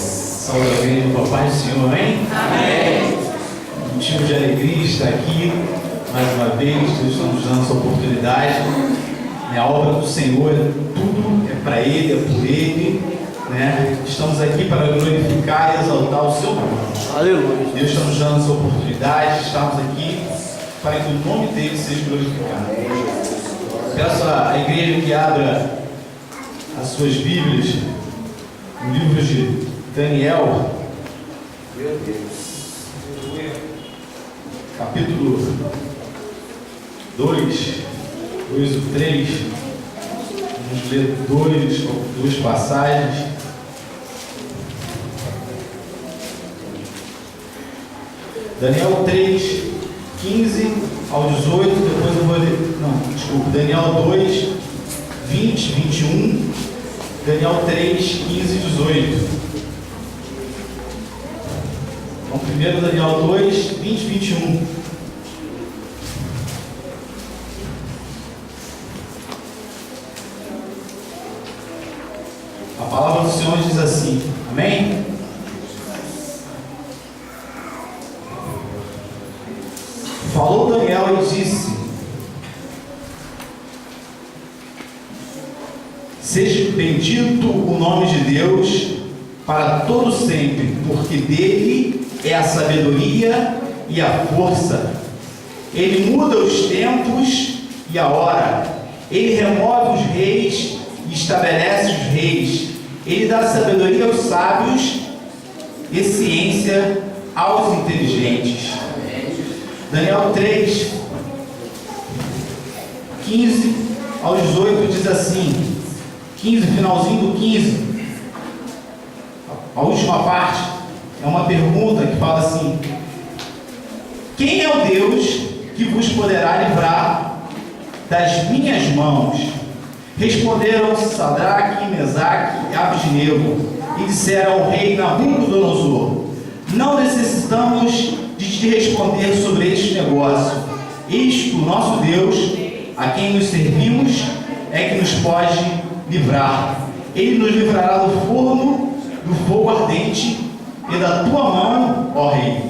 Saúde a igreja do Papai do Senhor, amém? Amém. Motivo de alegria estar aqui mais uma vez. Deus está nos dando essa oportunidade. A obra do Senhor, tudo é para Ele, é por Ele, né? Estamos aqui para glorificar e exaltar o Seu nome. Aleluia. Deus está nos dando essa oportunidade. Estamos aqui para que o nome dele seja glorificado. Peço à igreja que abra as suas Bíblias no livro de Daniel, capítulo 2 ou 3. Vamos ler duas passagens. Daniel 3, 15 ao 18. Depois eu vou ler. Não, desculpa. Daniel 2, 20, 21. Daniel 3, 15 e 18. Então, primeiro Daniel 2, 20 e 21. A palavra do Senhor diz assim, amém? Falou Daniel e disse: seja bendito o nome de Deus para todo sempre, porque dele é a sabedoria e a força. Ele muda os tempos e a hora. Ele remove os reis e estabelece os reis. Ele dá sabedoria aos sábios e ciência aos inteligentes. Daniel 3, 15 ao 18 diz assim, 15, finalzinho do 15, a última parte, é uma pergunta que fala assim: quem é o Deus que vos poderá livrar das minhas mãos? Responderam Sadraque, Mesaque e Abednego e disseram ao rei Nabucodonosor: não necessitamos de te responder sobre este negócio. Isto, nosso Deus, a quem nos servimos, é que nos pode livrar. Ele nos livrará do forno, do fogo ardente e da tua mão, ó rei.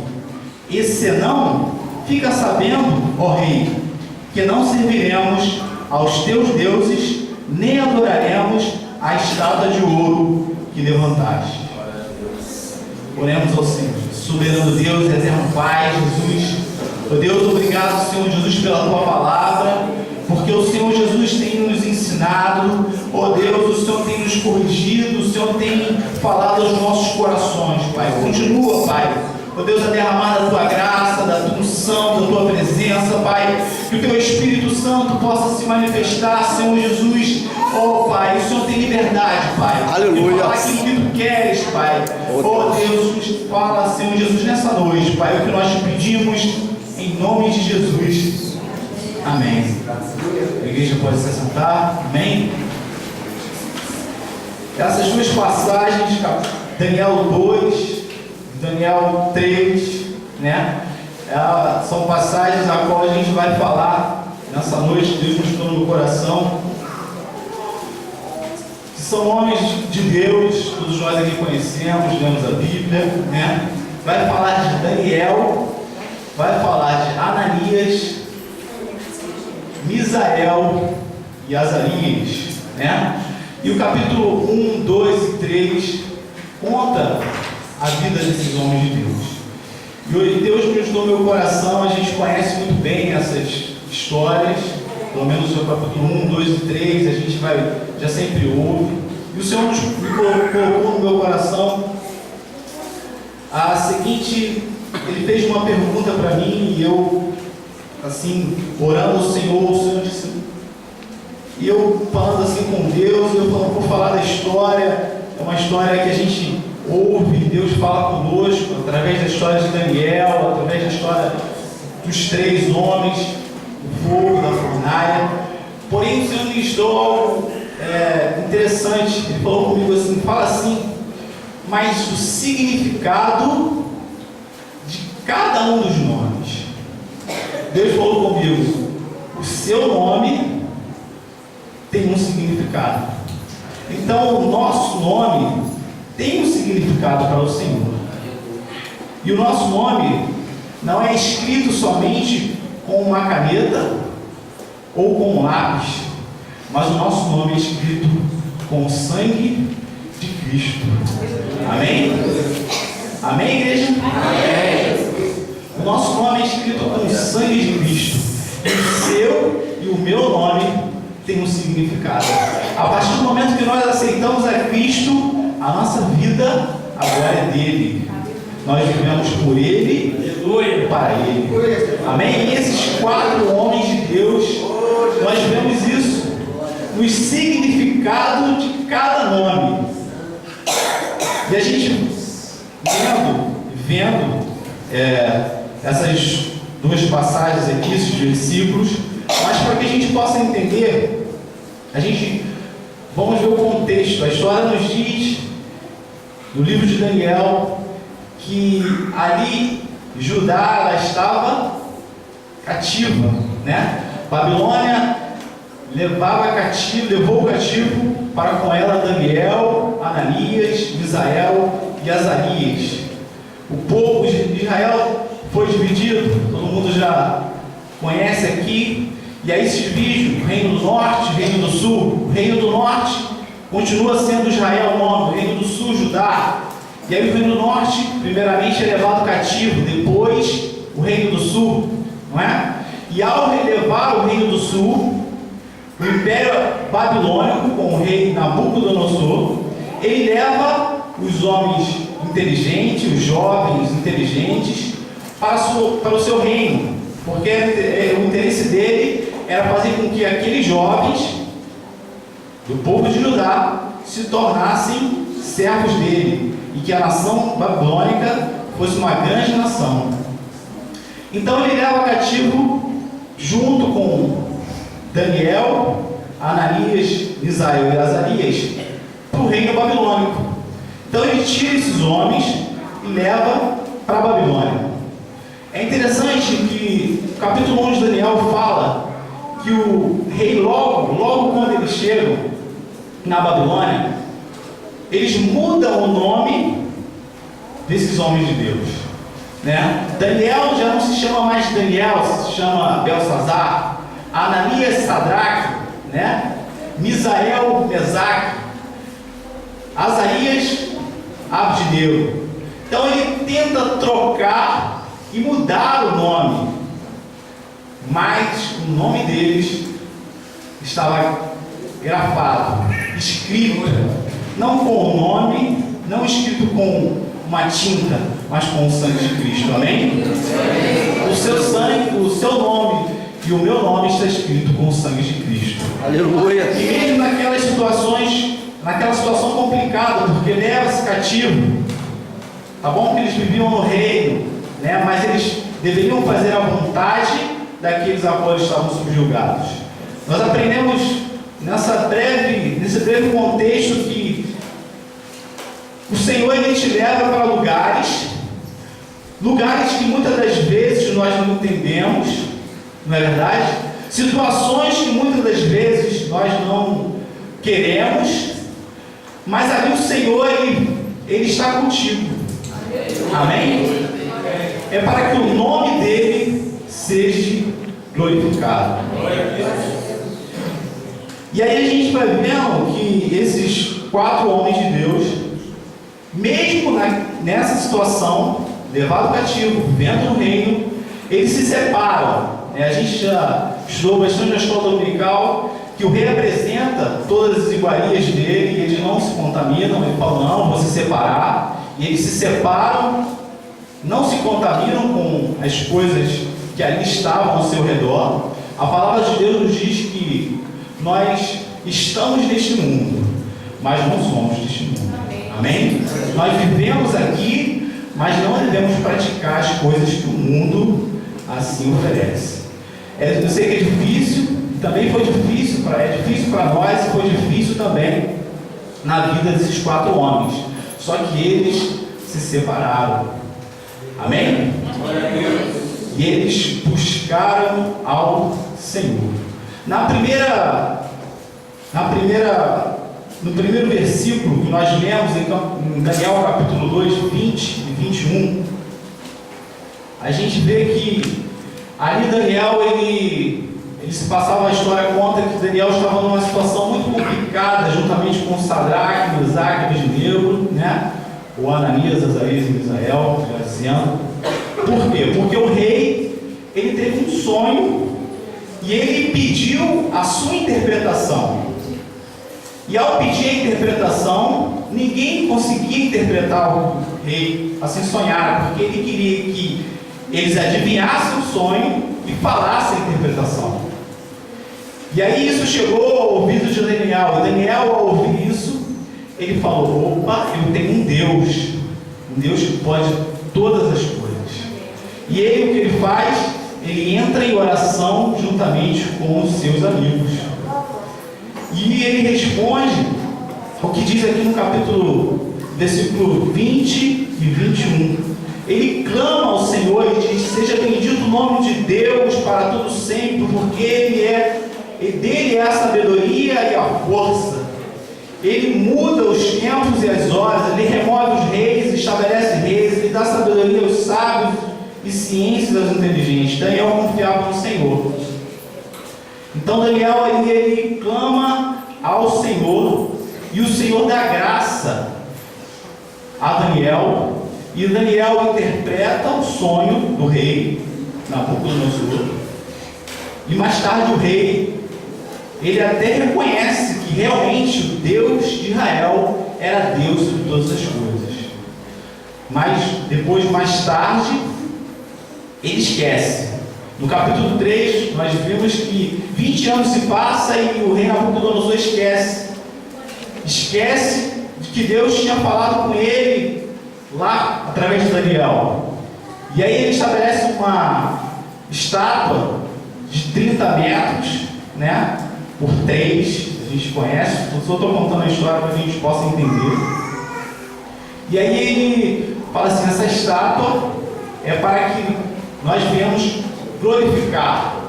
E senão, fica sabendo, ó rei, que não serviremos aos teus deuses, nem adoraremos a estátua de ouro que levantaste. Oremos ao Senhor. Soberano Deus, eterno Pai, Jesus. Ó Deus, obrigado, Senhor Jesus, pela tua palavra, porque o Senhor Jesus tem nos ensinado. Ó Deus, o Senhor tem nos corrigido, o Senhor tem falado aos nossos corações, Pai. Continua, Pai, ó Deus, a derramar da tua graça, da tua unção, da tua presença, Pai. Que o teu Espírito Santo possa se manifestar, Senhor Jesus. Ó Pai, o Senhor tem liberdade, Pai. Aleluia. E fala aquilo que tu queres, Pai. Ó Deus, fala, Senhor Jesus, nessa noite, Pai, o que nós te pedimos, em nome de Jesus. Amém. A igreja pode se assentar. Amém. Essas duas passagens, Daniel 2, Daniel 3, né? São passagens a qual a gente vai falar nessa noite. Deus nos tocou no coração. Que são homens de Deus, todos nós aqui conhecemos, lemos a Bíblia, né? Vai falar de Daniel, vai falar de Ananias, Misael e Azarias, né? E o capítulo 1, 2 e 3 conta a vida desses homens de Deus. E hoje Deus nos deu meu coração, a gente conhece muito bem essas histórias, pelo menos o capítulo 1, 2 e 3, a gente já sempre ouve. E o Senhor me colocou no meu coração a seguinte, Ele fez uma pergunta para mim e eu, assim, orando ao Senhor, o Senhor disse, e eu falando assim com Deus, eu falando, vou falar da história, é uma história que a gente ouve, Deus fala conosco, através da história de Daniel, através da história dos 3 homens, do fogo, da fornalha. Porém, o Senhor me listou algo interessante. Ele falou comigo assim, fala assim, mas o significado de cada um dos nomes. Deus falou comigo, o seu nome tem um significado. Então, o nosso nome tem um significado para o Senhor. E o nosso nome não é escrito somente com uma caneta ou com um lápis, mas o nosso nome é escrito com o sangue de Cristo. Amém? Amém, igreja? Amém. O nosso nome é escrito com o sangue de Cristo. E o seu e o meu nome tem um significado. A partir do momento que nós aceitamos a Cristo, a nossa vida agora é dele. Nós vivemos por ele e para ele. Amém? E esses 4 homens de Deus, nós vemos isso no significado de cada nome. E a gente vendo essas 2 passagens aqui, esses versículos, mas para que a gente possa entender, vamos ver o contexto. A história nos diz, no livro de Daniel, que ali Judá ela estava cativa, né? Babilônia levou cativo para com ela Daniel, Ananias, Misael e Azarias. O povo de Israel foi dividido, todo mundo já conhece aqui, e aí se divide o Reino do Norte, o Reino do Sul. O Reino do Norte continua sendo Israel o nome, o Reino do Sul, Judá. E aí o Reino do Norte, primeiramente, é levado cativo, depois o Reino do Sul, não é? E ao levar o Reino do Sul, o Império Babilônico, com o rei Nabucodonosor, ele leva os homens inteligentes, os jovens inteligentes, para o seu reino, porque o interesse dele era fazer com que aqueles jovens do povo de Judá se tornassem servos dele, e que a nação babilônica fosse uma grande nação. Então ele leva cativo, junto com Daniel, Ananias, Misael e Azarias, para o reino babilônico. Então ele tira esses homens e leva para a Babilônia. É interessante que o capítulo 1 de Daniel fala que o rei logo quando eles chegam na Babilônia, eles mudam o nome desses homens de Deus, né? Daniel já não se chama mais Daniel, se chama Belsazar. Ananias, Sadraque, né? Misael, Mesaque. Azarias, Abdineu. Então ele tenta trocar e mudar o nome, mas o nome deles estava grafado, escrito, não com o nome, não escrito com uma tinta, mas com o sangue de Cristo. Amém? O seu sangue, o seu nome e o meu nome está escrito com o sangue de Cristo. Aleluia. E mesmo naquelas situações, naquela situação complicada, porque leva-se cativo, tá bom que eles viviam no reino, né? Mas eles deveriam fazer a vontade daqueles a qual estavam subjugados. Nós aprendemos nesse breve contexto que o Senhor ele te leva para lugares que muitas das vezes nós não entendemos, não é verdade? Situações que muitas das vezes nós não queremos, mas ali o Senhor ele está contigo. Amém? É para que o nome dele seja glorificado. E aí a gente vai vendo que esses 4 homens de Deus, mesmo nessa situação, levado cativo, vivendo no reino, eles se separam. A gente já estudou bastante na escola dominical que o rei apresenta todas as iguarias dele e eles não se contaminam. Ele fala, não, vou se separar. E eles se separam, não se contaminam com as coisas que ali estavam ao seu redor. A palavra de Deus nos diz que nós estamos neste mundo, mas não somos deste mundo. Amém? Nós vivemos aqui, mas não devemos praticar as coisas que o mundo assim oferece. Eu sei que é difícil, também foi difícil, é difícil para nós e foi difícil também na vida desses 4 homens. Só que eles se separaram. Amém? E eles buscaram ao Senhor. Na primeira no primeiro versículo que nós lemos em Daniel capítulo 2, 20 e 21, a gente vê que ali Daniel, ele se passava, a história conta que Daniel estava numa situação muito complicada, juntamente com Sadraque, Mesaque e Abednego, né? O Ananias, Azarias e Misael, dizendo. Por quê? Porque o rei, ele teve um sonho e ele pediu a sua interpretação. E ao pedir a interpretação, ninguém conseguia interpretar o rei assim sonhar, porque ele queria que eles adivinhassem o sonho e falassem a interpretação. E aí isso chegou ao ouvido de Daniel. E Daniel, ao ouvir isso, ele falou: opa, eu tenho um Deus que pode todas as coisas. E ele, o que ele faz? Ele entra em oração juntamente com os seus amigos. E ele responde o que diz aqui no capítulo, versículo 20 e 21. Ele clama ao Senhor e diz: seja bendito o nome de Deus para todo sempre, porque dele é a sabedoria e a força. Ele muda os tempos e as horas, ele remove os reis, estabelece reis, ele dá sabedoria aos sábios e ciência aos inteligentes. Daniel confiava no Senhor. Então Daniel ele clama ao Senhor, e o Senhor dá graça a Daniel, e Daniel interpreta o sonho do rei Nabucodonosor. E mais tarde o rei, ele até reconhece que realmente o Deus de Israel era Deus sobre todas as coisas. Mas depois, mais tarde, ele esquece. No capítulo 3, nós vimos que 20 anos se passam e o rei Nabucodonosor esquece de que Deus tinha falado com ele lá através de Daniel. E aí ele estabelece uma estátua de 30 metros, né, por 3, a gente conhece. Só estou contando a história para que a gente possa entender. E aí ele fala assim: essa estátua é para que nós venhamos glorificar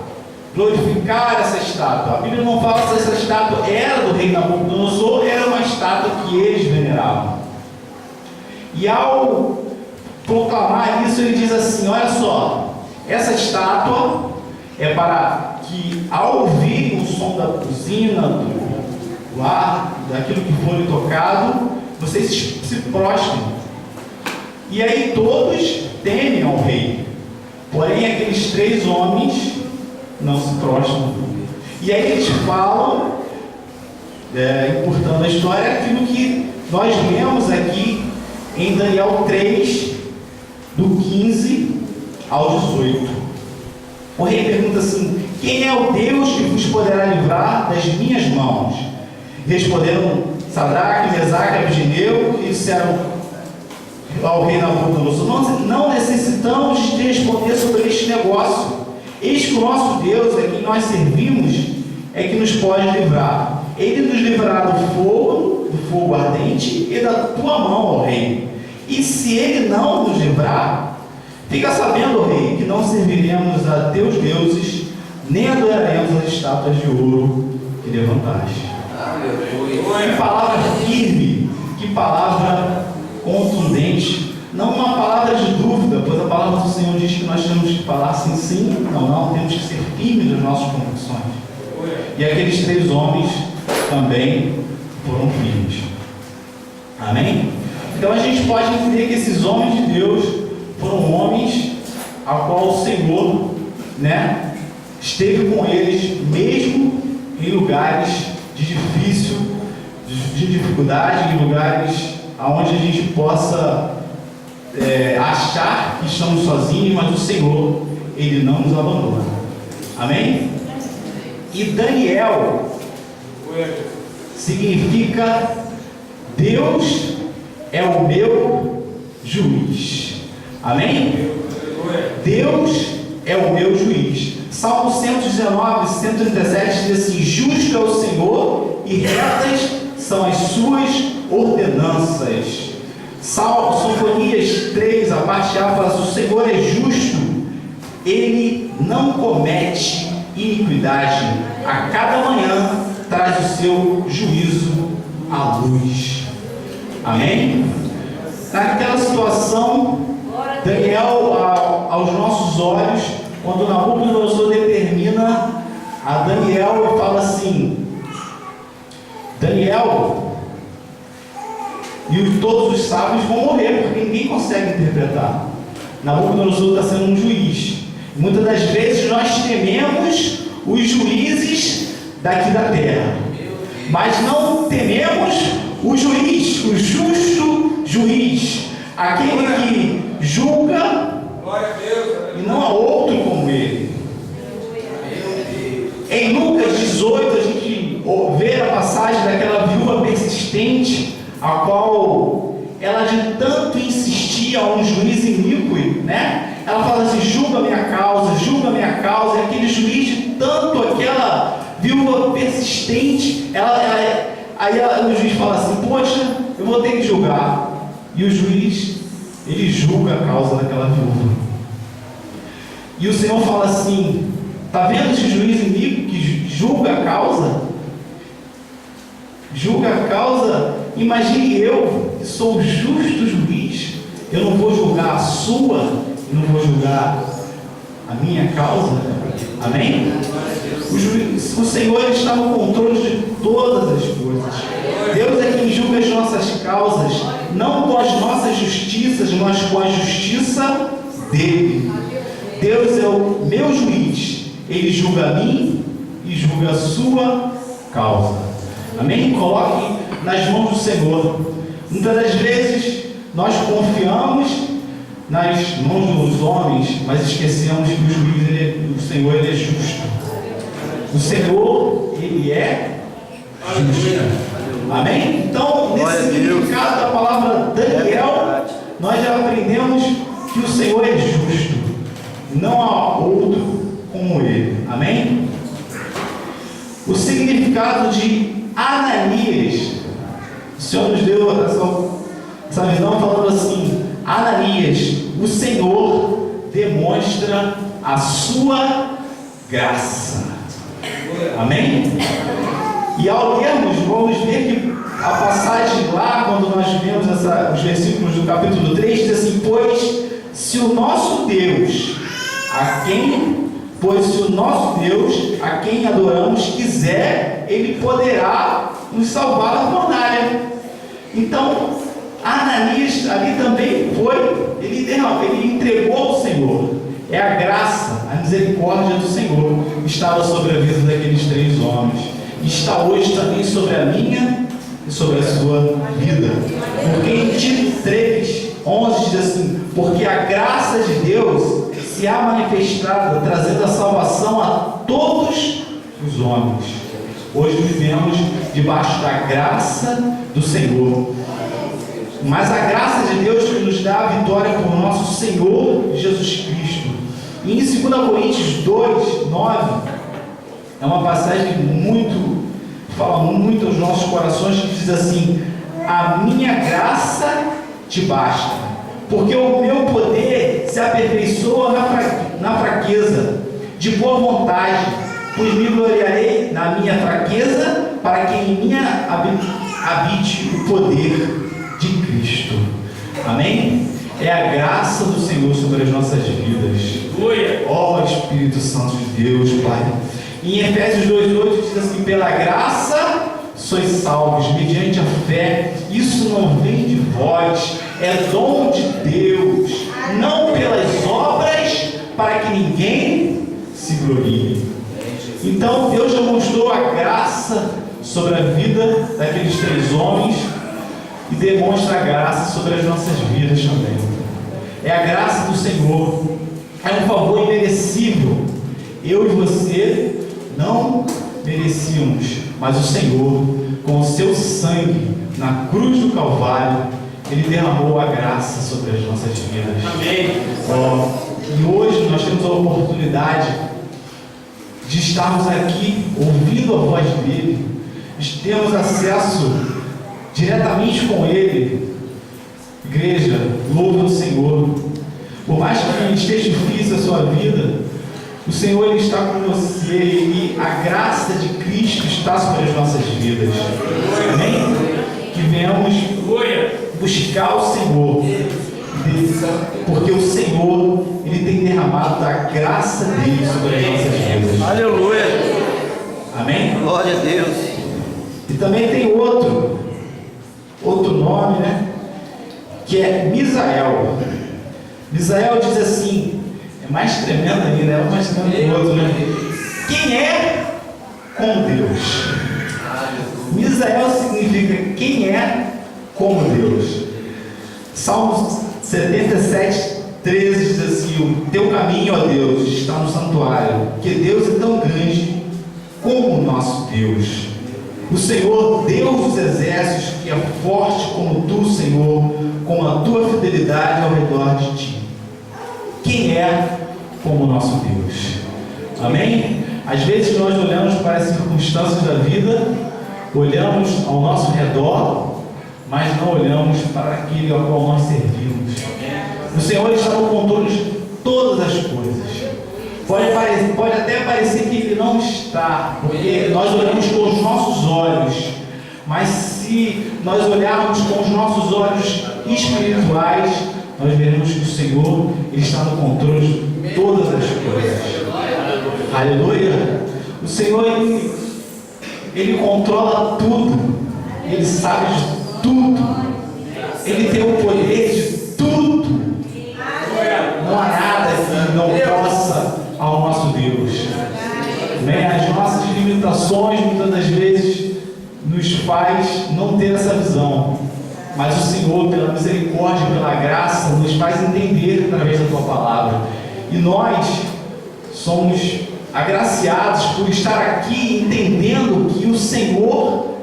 essa estátua. A Bíblia não fala se essa estátua era do rei Nabucodonosor, era uma estátua que eles veneravam. E ao proclamar isso, ele diz assim: olha só, essa estátua é para que, ao ouvirem o som da buzina, do ar, daquilo que for tocado, vocês se prostrem. E aí todos temem ao rei. Porém, aqueles 3 homens não se prostram. E aí eles falam, encurtando a história, aquilo que nós lemos aqui em Daniel 3, do 15 ao 18. O rei pergunta assim: quem é o Deus que vos poderá livrar das minhas mãos? Responderam Sadraque, Mesaque e Abednego e disseram ao rei Nabucodonosor: não necessitamos de responder sobre este negócio. Eis que o nosso Deus, a quem nós servimos, é que nos pode livrar. Ele nos livrará do fogo ardente e da tua mão, ó rei. E se ele não nos livrar, fica sabendo, ó rei, que não serviremos a teus deuses, nem adoraremos as estátuas de ouro que levantaste. Que palavra firme, que palavra contundente, não uma palavra de dúvida, pois a palavra do Senhor diz que nós temos que falar sim, sim, não, temos que ser firmes nas nossas convicções. E aqueles 3 homens também foram firmes. Amém? Então a gente pode entender que esses homens de Deus foram homens a qual o Senhor, né, esteve com eles, mesmo em lugares de dificuldade, em lugares onde a gente possa achar que estamos sozinhos, mas o Senhor, Ele não nos abandona. Amém? E Daniel significa Deus é o meu juiz. Amém? Deus é o meu juiz. Salmo 119, 137 diz assim: justo é o Senhor e retas são as suas ordenanças. Sofonias 3, a parte A, fala assim: o Senhor é justo, Ele não comete iniquidade, a cada manhã traz o seu juízo a luz. Amém? Naquela situação, Daniel, aos nossos olhos, quando Nabucodonosor determina a Daniel e fala assim: Daniel e todos os sábios vão morrer, porque ninguém consegue interpretar. Nabucodonosor está sendo um juiz. Muitas das vezes nós tememos os juízes daqui da terra, mas não tememos o juiz, o justo juiz, aquele que julga e não há outro como ele. Em Lucas 18 a gente vê a passagem daquela viúva persistente, a qual ela de tanto insistia a um juiz iníquo, né? Ela fala assim: julga minha causa, e aquele juiz de tanto aquela viúva persistente, aí o juiz fala assim: poxa, eu vou ter que julgar. E o juiz, ele julga a causa daquela viúva. E o Senhor fala assim: está vendo esse juiz iníquo que julga a causa? Julga a causa. Imagine eu, que sou o justo juiz, eu não vou julgar a sua, e não vou julgar a minha causa. Amém? O Senhor está no controle de todas as coisas. Deus é quem julga as nossas causas, não com as nossas justiças, mas com a justiça dele. Deus é o meu juiz, ele julga a mim e julga a sua causa. Amém? Coloque nas mãos do Senhor. Muitas das vezes nós confiamos nas mãos dos homens, mas esquecemos que o juiz, o Senhor, ele é justo. O Senhor, ele é justo. Amém? Então, nesse significado da palavra Daniel, nós já aprendemos que o Senhor é justo. Não há outro como ele. Amém? O significado de Ananias, o Senhor nos deu essa visão falando assim: Ananias, o Senhor demonstra a sua graça. Amém? E ao lermos, vamos ver que a passagem lá, quando nós vemos os versículos do capítulo 3, diz assim: pois se o nosso Deus, a quem adoramos, quiser, ele poderá nos salvar da fornalha. Então, Ananias ali também ele entregou ao Senhor. É a graça, a misericórdia do Senhor estava sobre a vida daqueles 3 homens. E está hoje também sobre a minha e sobre a sua vida. Porque em Tito 3:11 diz assim: porque a graça de Deus se há manifestado, trazendo a salvação a todos os homens. Hoje vivemos debaixo da graça do Senhor. Mas a graça de Deus que nos dá a vitória por nosso Senhor Jesus Cristo. E em 2 Coríntios 2:9 é uma passagem que fala muito aos nossos corações, que diz assim: a minha graça te basta, porque o meu poder se aperfeiçoa na fraqueza. De boa vontade, pois me gloriarei na minha fraqueza, para que em mim habite o poder de Cristo. Amém? É a graça do Senhor sobre as nossas vidas. Ó Espírito Santo de Deus, Pai. Em Efésios 2:8 diz assim: pela graça sois salvos, mediante a fé. Isso não vem de vós, é dom de Deus, não pelas obras, para que ninguém se glorie. Então Deus já mostrou a graça sobre a vida daqueles 3 homens e demonstra a graça sobre as nossas vidas também. É a graça do Senhor, é um favor imerecível. Eu e você não merecíamos, mas o Senhor, com o seu sangue na cruz do Calvário, ele derramou a graça sobre as nossas vidas. Amém. E hoje nós temos a oportunidade de estarmos aqui ouvindo a voz dele, temos acesso diretamente com ele. Igreja, louve o Senhor. Por mais que esteja difícil a sua vida, o Senhor ele está com você e a graça de Cristo está sobre as nossas vidas. Amém? que venhamos buscar o Senhor, porque o Senhor, Ele tem derramado a graça dele sobre as nossas vidas. Aleluia. Amém? Glória a Deus. E também tem outro nome, né? Que é Misael. Misael diz assim, é mais tremendo ainda, é mais tremendo que o outro, né? Quem é como Deus? Misael significa quem é como Deus. Salmos 77, 13 diz assim: o teu caminho, ó Deus, está no santuário, que Deus é tão grande como o nosso Deus. O Senhor, Deus dos exércitos, que é forte como tu, Senhor, com a tua fidelidade ao redor de ti. Quem é como o nosso Deus? Amém? Às vezes nós olhamos para as circunstâncias da vida, olhamos ao nosso redor, mas não olhamos para aquele ao qual nós servimos. O Senhor está no controle de todas as coisas. Pode até parecer que Ele não está, porque nós olhamos com os nossos olhos, mas se nós olharmos com os nossos olhos espirituais, nós veremos que o Senhor, Ele está no controle de todas as coisas. Aleluia! O Senhor, Ele controla tudo, Ele sabe de tudo, Ele tem o poder de tudo. Não há nada que não possa ao nosso Deus. Bem, as nossas limitações muitas das vezes nos faz não ter essa visão, mas o Senhor, pela misericórdia, pela graça, nos faz entender através da tua palavra. E nós somos agraciados por estar aqui entendendo que o Senhor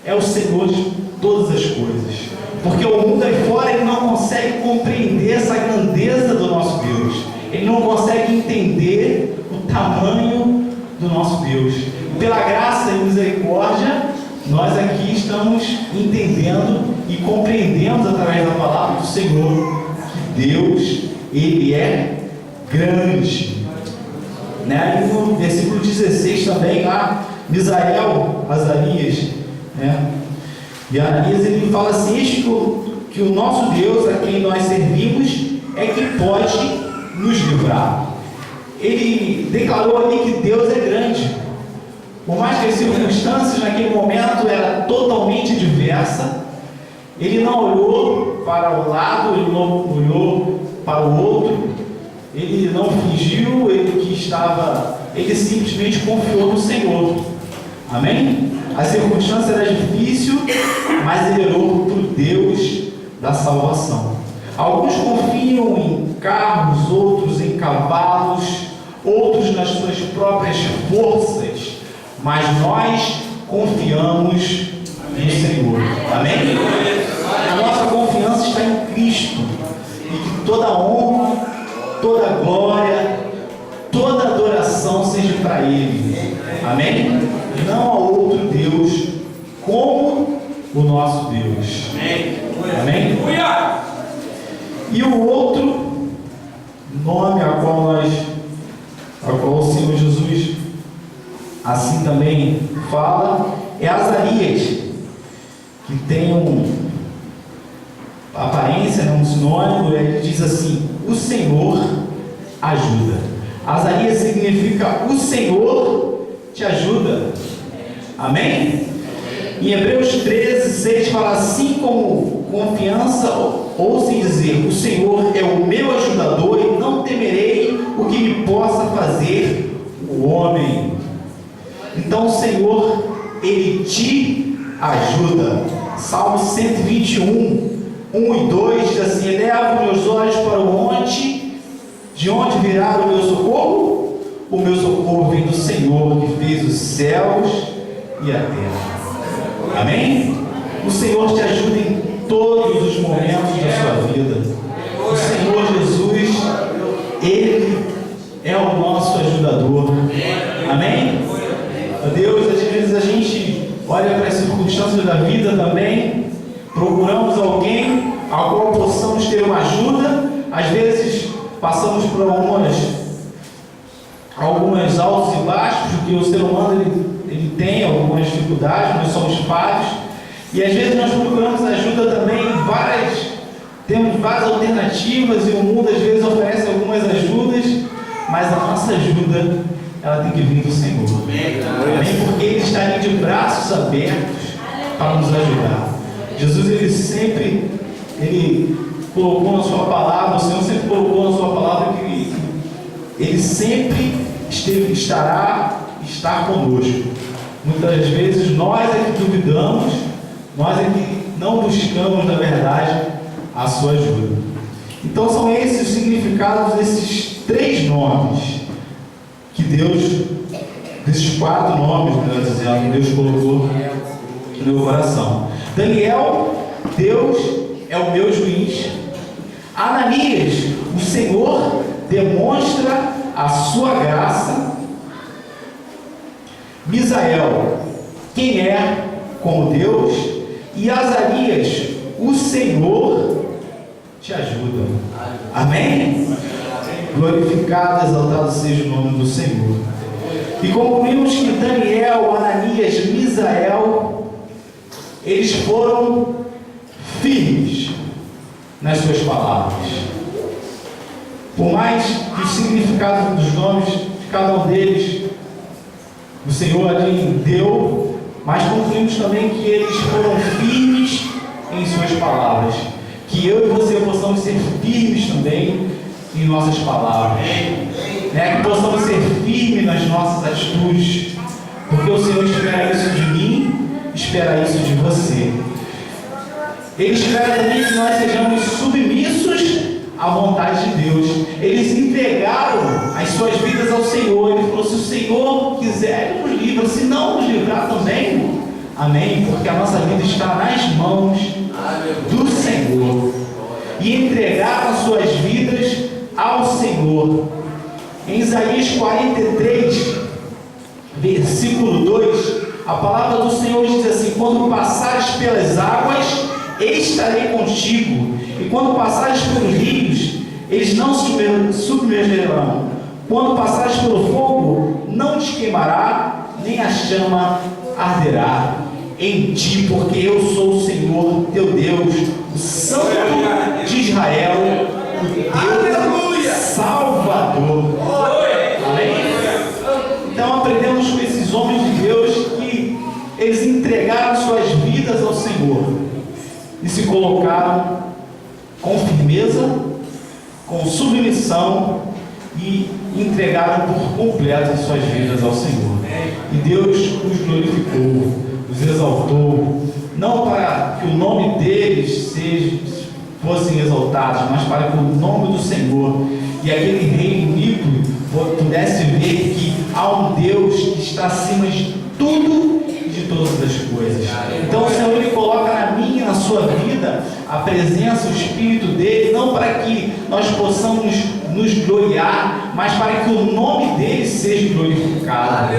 é o Senhor de todas as coisas, porque o mundo aí fora ele não consegue compreender essa grandeza do nosso Deus, ele não consegue entender o tamanho do nosso Deus. Pela graça e misericórdia, nós aqui estamos entendendo e compreendemos através da palavra do Senhor que Deus, Ele é grande. Né? E no versículo 16 também, lá, Misael, Azarias, né? E Ananias, ele fala assim: eis que o nosso Deus, a quem nós servimos, é que pode nos livrar. Ele declarou ali que Deus é grande. Por mais que as circunstâncias naquele momento eram totalmente diversas, ele não olhou para o lado, ele não olhou para o outro, ele não fingiu, ele simplesmente confiou no Senhor. Amém? A circunstância era difícil, mas ele olhou para o Deus da salvação. Alguns confiam em carros, outros em cavalos, outros nas suas próprias forças, mas nós confiamos no Senhor. Amém? A nossa confiança está em Cristo, e que toda honra, toda glória, toda adoração seja para Ele. Amém? Não há outro Deus como o nosso Deus. Amém? E o outro nome a qual o Senhor Jesus assim também fala é Azarias, que tem aparência, um sinônimo. Ele diz assim: o Senhor ajuda. Azarias significa o Senhor te ajuda. Amém? Em Hebreus 13, 6 fala: assim como confiança, ouçam dizer: o Senhor é o meu ajudador e não temerei o que me possa fazer o homem. Então o Senhor, Ele te ajuda. Salmo 121, 1 e 2 diz assim: eleva meus olhos para o monte, de onde virá o meu socorro? O meu socorro vem do Senhor, que fez os céus e a terra. Amém? O Senhor te ajuda em todos os momentos da sua vida. O Senhor Jesus, Ele é o nosso ajudador. Amém? Deus, às vezes a gente olha para as circunstâncias da vida também, procuramos alguém ao qual possamos ter uma ajuda. Às vezes passamos por algumas altos e baixos, porque o ser humano ele tem algumas dificuldades, nós somos falhos, E às vezes nós procuramos ajuda também temos várias alternativas e o mundo às vezes oferece algumas ajudas, mas a nossa ajuda, ela tem que vir do Senhor. Amém? Porque Ele está ali de braços abertos para nos ajudar. Jesus, Ele colocou na sua palavra, o Senhor sempre colocou na sua palavra que Ele sempre estar conosco. Muitas vezes nós é que duvidamos, nós é que não buscamos, na verdade, a sua ajuda. Então são esses os significados desses 3 nomes que Deus, desses 4 nomes, melhor dizendo, que Deus colocou no meu coração. Daniel, Deus é o meu juiz. Ananias, o Senhor demonstra a sua graça. Misael, quem é como Deus. E Azarias, o Senhor te ajuda. Amém? Glorificado, exaltado seja o nome do Senhor. E concluímos que Daniel, Ananias, Misael, eles foram firmes nas suas palavras. Por mais que o significado dos nomes de cada um deles o Senhor ali deu, mas concluímos também que eles foram firmes em suas palavras. Que eu e você possamos ser firmes também em nossas palavras, que possamos ser firmes nas nossas atitudes, porque o Senhor espera isso de mim, espera isso de você. Ele espera também que nós sejamos submissos à vontade de Deus. Eles entregaram as suas vidas ao Senhor. Ele falou: se o Senhor quiser, Ele nos livra, se não nos livrar também, amém, porque a nossa vida está nas mãos do Senhor. E entregaram as suas vidas ao Senhor. Em Isaías 43, versículo 2, a palavra do Senhor diz assim: quando passares pelas águas, estarei contigo, e quando passares pelos rios, eles não submergerão. Quando passares pelo fogo, não te queimará, nem a chama arderá em ti, porque eu sou o Senhor teu Deus, o Santo de Israel, o teu Salvador. Amém? Então aprendemos com esses homens de Deus que eles entregaram suas vidas ao Senhor e se colocaram com firmeza, com submissão, e entregaram por completo as suas vidas ao Senhor. E Deus os glorificou, os exaltou, não para que o nome deles fossem exaltados, mas para que o nome do Senhor e aquele rei iníquo pudesse ver que há um Deus que está acima de tudo e de todas as coisas. Então o Senhor, Ele coloca na minha e na sua vida a presença, o Espírito dele, não para que nós possamos nos gloriar, mas para que o nome dele seja glorificado,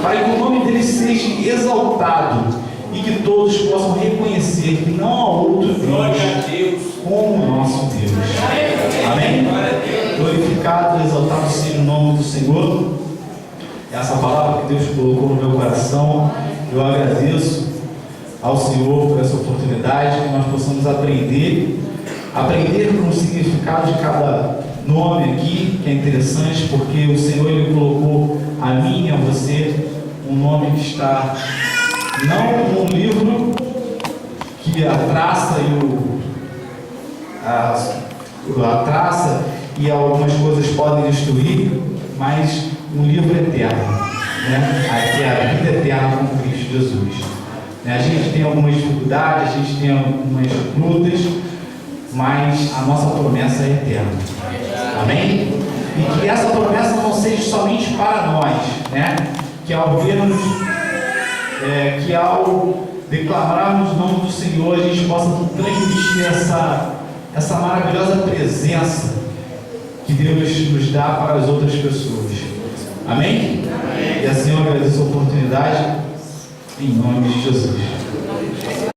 para que o nome dele seja exaltado, e que todos possam reconhecer que não há outro Deus como o nosso Deus. Amém? Glorificado e exaltado seja o nome do Senhor. Essa palavra que Deus colocou no meu coração, eu agradeço ao Senhor por essa oportunidade, que nós possamos aprender com o significado de cada nome aqui, que é interessante, porque o Senhor, Ele colocou a mim e a você um nome que está não num livro que a traça e algumas coisas podem destruir, mas um livro eterno, que é a vida eterna com Cristo Jesus. A gente tem algumas dificuldades, a gente tem algumas lutas, mas a nossa promessa é eterna. Amém? E que essa promessa não seja somente para nós, que ao vermos, que ao declamarmos o nome do Senhor, a gente possa transmitir essa maravilhosa presença que Deus nos dá para as outras pessoas. Amém? E assim eu agradeço a oportunidade, em nome de Jesus.